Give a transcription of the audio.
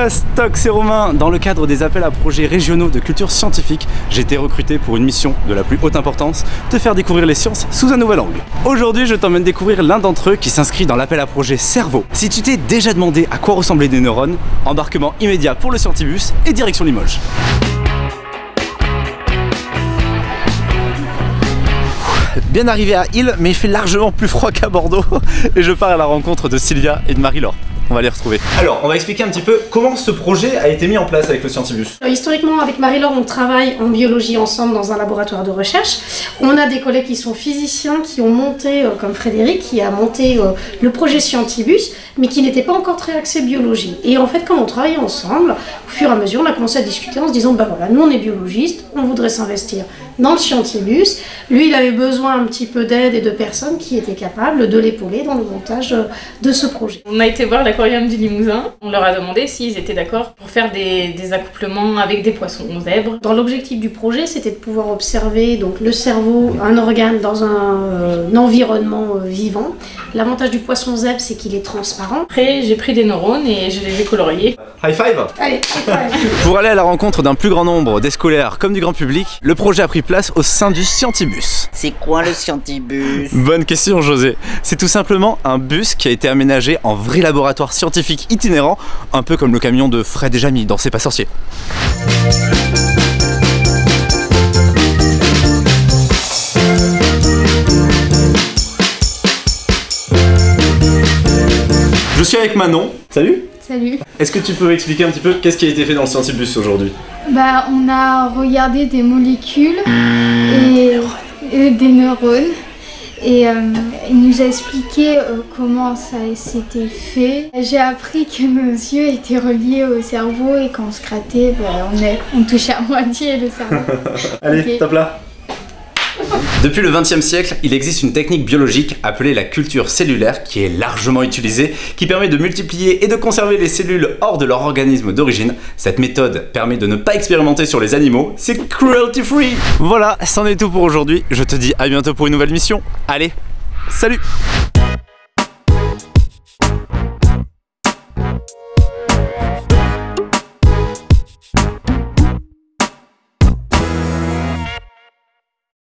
Stock, c'est Romain. Dans le cadre des appels à projets régionaux de culture scientifique, j'ai été recruté pour une mission de la plus haute importance, te faire découvrir les sciences sous un nouvel angle. Aujourd'hui, je t'emmène découvrir l'un d'entre eux qui s'inscrit dans l'appel à projet cerveau. Si tu t'es déjà demandé à quoi ressemblaient des neurones, embarquement immédiat pour le Scientibus et direction Limoges. Bien arrivé à Île, mais il fait largement plus froid qu'à Bordeaux et je pars à la rencontre de Sylvia et de Marie-Laure. On va les retrouver. Alors, on va expliquer un petit peu comment ce projet a été mis en place avec le Scientibus. Historiquement, avec Marie-Laure, on travaille en biologie ensemble dans un laboratoire de recherche. On a des collègues qui sont physiciens, qui ont monté, comme Frédéric, qui a monté le projet Scientibus, mais qui n'était pas encore très axé biologie. Et en fait, quand on travaillait ensemble, au fur et à mesure, on a commencé à discuter en se disant, bah voilà, nous on est biologistes, on voudrait s'investir dans le Scientibus. Lui, il avait besoin un petit peu d'aide et de personnes qui étaient capables de l'épauler dans le montage de ce projet. On a été voir l'aquarium du Limousin. On leur a demandé s'ils étaient d'accord pour faire des accouplements avec des poissons zèbres. Dans l'objectif du projet, c'était de pouvoir observer donc, le cerveau, un organe dans un environnement vivant. L'avantage du poisson zèbre, c'est qu'il est transparent. Après, j'ai pris des neurones et je les ai coloriés. High five! Allez, high five! Pour aller à la rencontre d'un plus grand nombre des scolaires comme du grand public, le projet a pris place au sein du Scientibus. C'est quoi le Scientibus? Bonne question, José. C'est tout simplement un bus qui a été aménagé en vrai laboratoire scientifique itinérant, un peu comme le camion de Fred et Jamy dans C'est pas sorcier. Je suis avec Manon. Salut. Salut. Est-ce que tu peux expliquer un petit peu qu'est-ce qui a été fait dans le Scientibus aujourd'hui? Bah, on a regardé des molécules et des neurones. Et il nous a expliqué comment ça s'était fait. J'ai appris que nos yeux étaient reliés au cerveau et quand on se grattait, bah, on touchait à moitié le cerveau. Allez, okay. Top là. Depuis le XXe siècle, il existe une technique biologique appelée la culture cellulaire qui est largement utilisée, qui permet de multiplier et de conserver les cellules hors de leur organisme d'origine. Cette méthode permet de ne pas expérimenter sur les animaux, c'est cruelty free. Voilà, c'en est tout pour aujourd'hui. Je te dis à bientôt pour une nouvelle mission. Allez, salut!